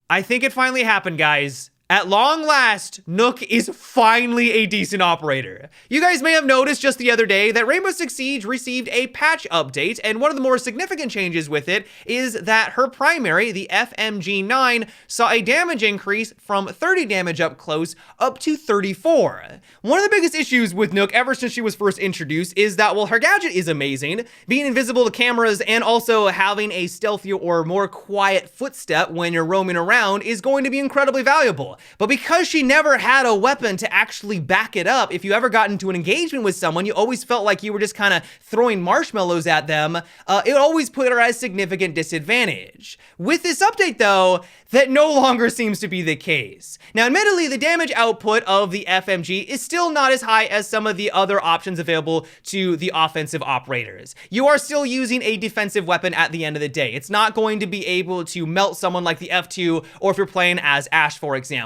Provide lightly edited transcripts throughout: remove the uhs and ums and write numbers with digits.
I think it finally happened, guys. At long last, Nokk is finally a decent operator. You guys may have noticed just the other day that Rainbow Six Siege received a patch update, and one of the more significant changes with it is that her primary, the FMG9, saw a damage increase from 30 damage up close up to 34. One of the biggest issues with Nokk ever since she was first introduced is that while her gadget is amazing, being invisible to cameras and also having a stealthier or more quiet footstep when you're roaming around is going to be incredibly valuable. But because she never had a weapon to actually back it up, if you ever got into an engagement with someone, you always felt like you were just kind of throwing marshmallows at them, it always put her at a significant disadvantage. With this update though, that no longer seems to be the case. Now admittedly, the damage output of the FMG is still not as high as some of the other options available to the offensive operators. You are still using a defensive weapon at the end of the day. It's not going to be able to melt someone like the F2, or if you're playing as Ashe, for example.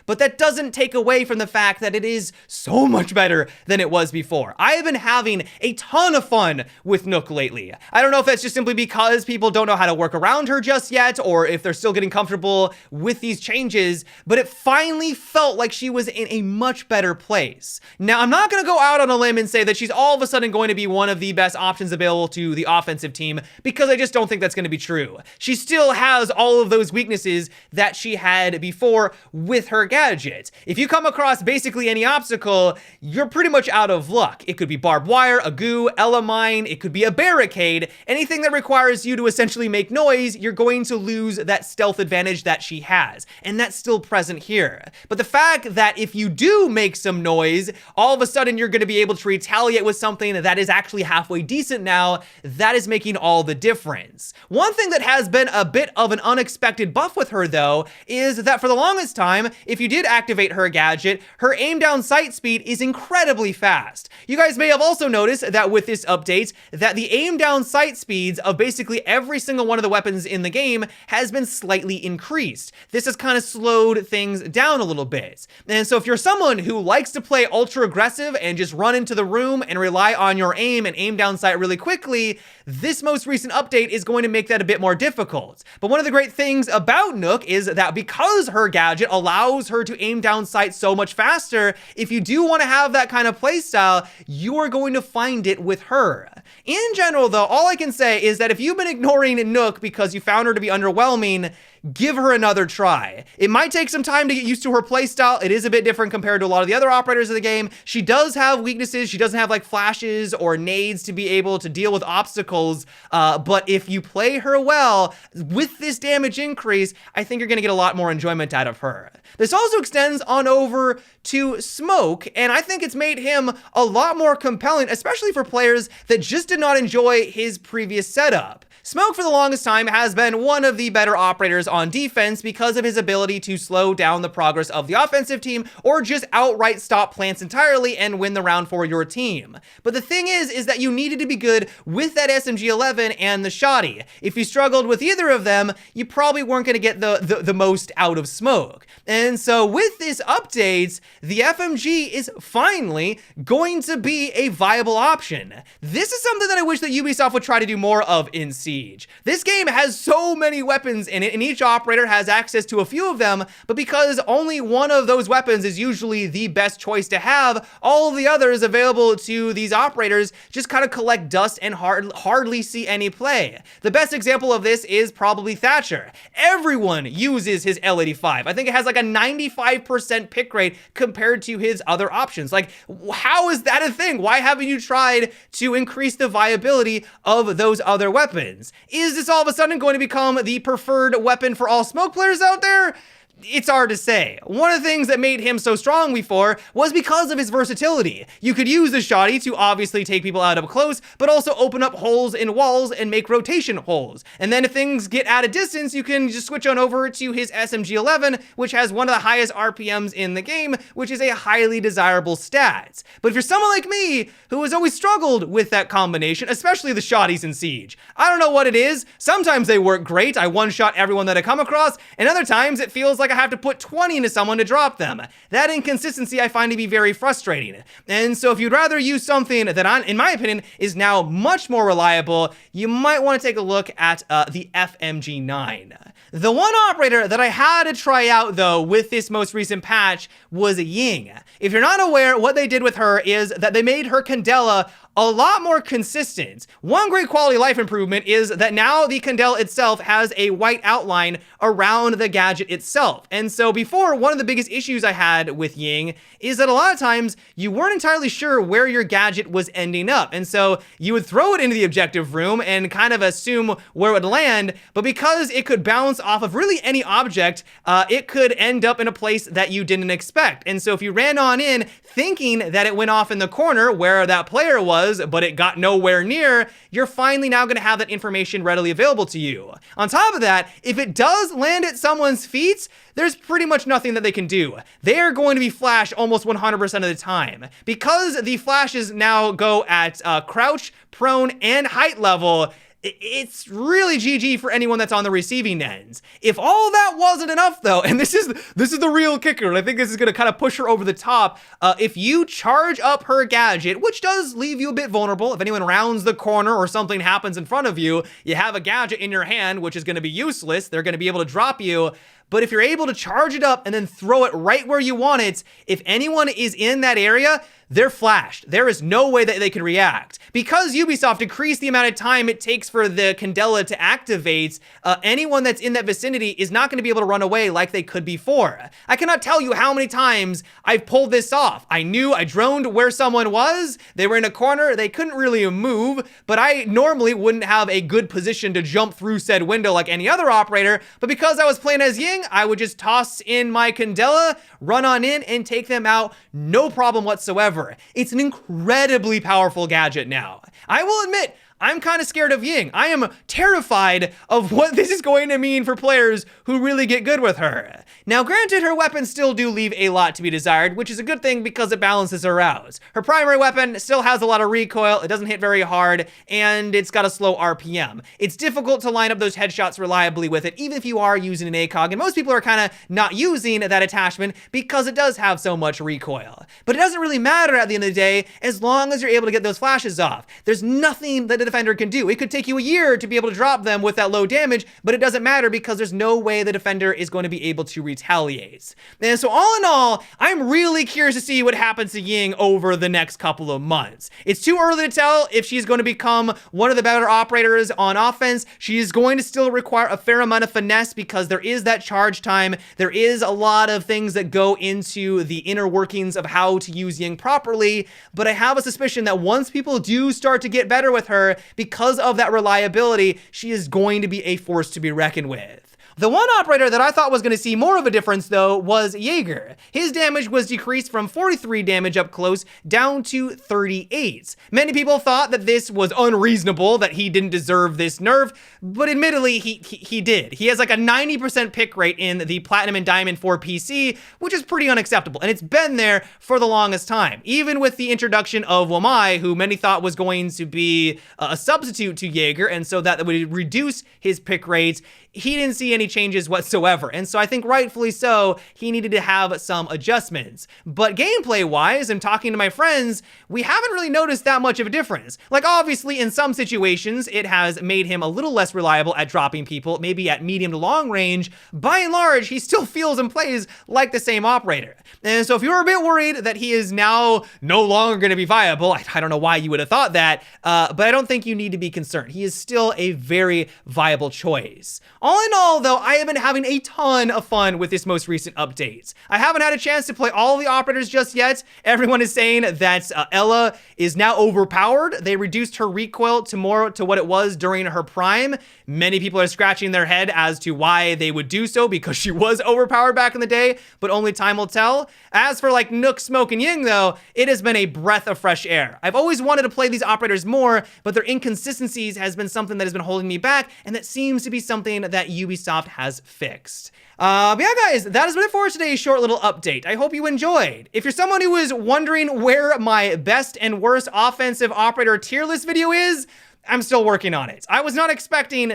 But that doesn't take away from the fact that it is so much better than it was before. I have been having a ton of fun with Nokk lately. I don't know if that's just simply because people don't know how to work around her just yet, or if they're still getting comfortable with these changes, but it finally felt like she was in a much better place. Now, I'm not going to go out on a limb and say that she's all of a sudden going to be one of the best options available to the offensive team, because I just don't think that's going to be true. She still has all of those weaknesses that she had before with her gadget. If you come across basically any obstacle, you're pretty much out of luck. It could be barbed wire, a goo, mine, it could be a barricade. Anything that requires you to essentially make noise, you're going to lose that stealth advantage that she has. And that's still present here. But the fact that if you do make some noise, all of a sudden you're going to be able to retaliate with something that is actually halfway decent now, that is making all the difference. One thing that has been a bit of an unexpected buff with her though, is that for the longest time, if you did activate her gadget, her aim down sight speed is incredibly fast. You guys may have also noticed that with this update, that the aim down sight speeds of basically every single one of the weapons in the game has been slightly increased. This has kind of slowed things down a little bit. And so if you're someone who likes to play ultra aggressive and just run into the room and rely on your aim and aim down sight really quickly, this most recent update is going to make that a bit more difficult. But one of the great things about Nokk is that because her gadget allows her to aim down sight so much faster, if you do want to have that kind of playstyle, you are going to find it with her. In general though, all I can say is that if you've been ignoring Nokk because you found her to be underwhelming, give her another try. It might take some time to get used to her playstyle. It is a bit different compared to a lot of the other operators of the game. She does have weaknesses. She doesn't have like flashes or nades to be able to deal with obstacles. But if you play her well with this damage increase, I think you're going to get a lot more enjoyment out of her. This also extends on over to Smoke, and I think it's made him a lot more compelling, especially for players that just did not enjoy his previous setup. Smoke for the longest time has been one of the better operators on defense because of his ability to slow down the progress of the offensive team or just outright stop plants entirely and win the round for your team. But the thing is that you needed to be good with that SMG-11 and the Shoddy. If you struggled with either of them, you probably weren't going to get the most out of Smoke. And so with this update, the FMG is finally going to be a viable option. This is something that I wish that Ubisoft would try to do more of in Siege. This game has so many weapons in it, and each operator has access to a few of them, but because only one of those weapons is usually the best choice to have, all of the others available to these operators just kind of collect dust and hardly see any play. The best example of this is probably Thatcher. Everyone uses his L85. I think it has like a 95% pick rate compared to his other options. Like, how is that a thing? Why haven't you tried to increase the viability of those other weapons? Is this all of a sudden going to become the preferred weapon for all Smoke players out there? It's hard to say. One of the things that made him so strong before was because of his versatility. You could use the Shoddy to obviously take people out up close, but also open up holes in walls and make rotation holes. And then if things get at a distance, you can just switch on over to his SMG-11, which has one of the highest RPMs in the game, which is a highly desirable stat. But if you're someone like me, who has always struggled with that combination, especially the Shoddies in Siege, I don't know what it is. Sometimes they work great. I one-shot everyone that I come across, and other times it feels like like I have to put 20 into someone to drop them. That inconsistency I find to be very frustrating. And so if you'd rather use something that, in my opinion, is now much more reliable, you might want to take a look at the FMG9. The one operator that I had to try out, though, with this most recent patch was Ying. If you're not aware, what they did with her is that they made her Candela a lot more consistent. One great quality of life improvement is that now the Candela itself has a white outline around the gadget itself. And so before, one of the biggest issues I had with Ying is that a lot of times you weren't entirely sure where your gadget was ending up. And so you would throw it into the objective room and kind of assume where it would land, but because it could bounce off of really any object, it could end up in a place that you didn't expect. And so if you ran on in thinking that it went off in the corner where that player was, but it got nowhere near, you're finally now going to have that information readily available to you. On top of that, if it does land at someone's feet, there's pretty much nothing that they can do. They are going to be flashed almost 100% of the time. Because the flashes now go at crouch, prone, and height level, it's really GG for anyone that's on the receiving ends. If all that wasn't enough, though, and this is the real kicker, and I think this is going to kind of push her over the top, if you charge up her gadget, which does leave you a bit vulnerable, if anyone rounds the corner or something happens in front of you, you have a gadget in your hand, which is going to be useless. They're going to be able to drop you. But if you're able to charge it up and then throw it right where you want it, if anyone is in that area, they're flashed. There is no way that they can react. Because Ubisoft decreased the amount of time it takes for the Candela to activate, anyone that's in that vicinity is not going to be able to run away like they could before. I cannot tell you how many times I've pulled this off. I droned where someone was, they were in a corner, they couldn't really move, but I normally wouldn't have a good position to jump through said window like any other operator, but because I was playing as Ying, I would just toss in my Candela, run on in, and take them out, no problem whatsoever. It's an incredibly powerful gadget now. I will admit, I'm kind of scared of Ying. I am terrified of what this is going to mean for players who really get good with her. Now, granted, her weapons still do leave a lot to be desired, which is a good thing because it balances her out. Her primary weapon still has a lot of recoil, it doesn't hit very hard, and it's got a slow RPM. It's difficult to line up those headshots reliably with it, even if you are using an ACOG, and most people are kind of not using that attachment because it does have so much recoil. But it doesn't really matter at the end of the day, as long as you're able to get those flashes off. There's nothing that a defender can do. It could take you a year to be able to drop them with that low damage, but it doesn't matter because there's no way the defender is going to be able to retaliate. And so all in all, I'm really curious to see what happens to Ying over the next couple of months. It's too early to tell if she's going to become one of the better operators on offense. She is going to still require a fair amount of finesse because there is that charge time. There is a lot of things that go into the inner workings of how to use Ying properly, but I have a suspicion that once people do start to get better with her, because of that reliability, she is going to be a force to be reckoned with. The one operator that I thought was going to see more of a difference, though, was Jager. His damage was decreased from 43 damage up close down to 38. Many people thought that this was unreasonable, that he didn't deserve this nerf, but admittedly, he did. He has like a 90% pick rate in the Platinum and Diamond 4 PC, which is pretty unacceptable, and it's been there for the longest time. Even with the introduction of Wamai, who many thought was going to be a substitute to Jager, and so that would reduce his pick rate, he didn't see any changes whatsoever. And so I think rightfully so, he needed to have some adjustments. But gameplay-wise, and talking to my friends, we haven't really noticed that much of a difference. Like, obviously, in some situations, it has made him a little less reliable at dropping people, maybe at medium to long range. By and large, he still feels and plays like the same operator. And so if you're a bit worried that he is now no longer going to be viable, I don't know why you would have thought that, but I don't think you need to be concerned. He is still a very viable choice. All in all, though, I have been having a ton of fun with this most recent update. I haven't had a chance to play all the operators just yet. Everyone is saying that Ella is now overpowered. They reduced her recoil to more to what it was during her prime. Many people are scratching their head as to why they would do so, because she was overpowered back in the day, but only time will tell. As for like Nokk, Smoke, and Ying, though, it has been a breath of fresh air. I've always wanted to play these operators more, but their inconsistencies has been something that has been holding me back, and that seems to be something that Ubisoft has fixed. But yeah, guys, that has been it for today's short little update. I hope you enjoyed. If you're someone who is wondering where my best and worst offensive operator tier list video is, I'm still working on it. I was not expecting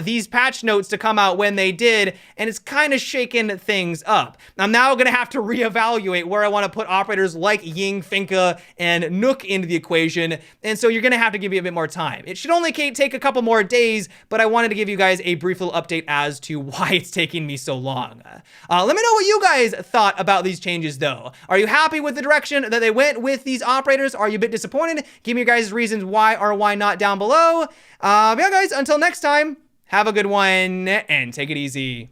these patch notes to come out when they did, and it's kind of shaken things up. I'm now going to have to reevaluate where I want to put operators like Ying, Finka, and Nokk into the equation, and so you're going to have to give me a bit more time. It should only take a couple more days, but I wanted to give you guys a brief little update as to why it's taking me so long. Let me know what you guys thought about these changes, though. Are you happy with the direction that they went with these operators? Are you a bit disappointed? Give me your guys' reasons why or why not down below. Yeah, guys, until next time, have a good one and take it easy.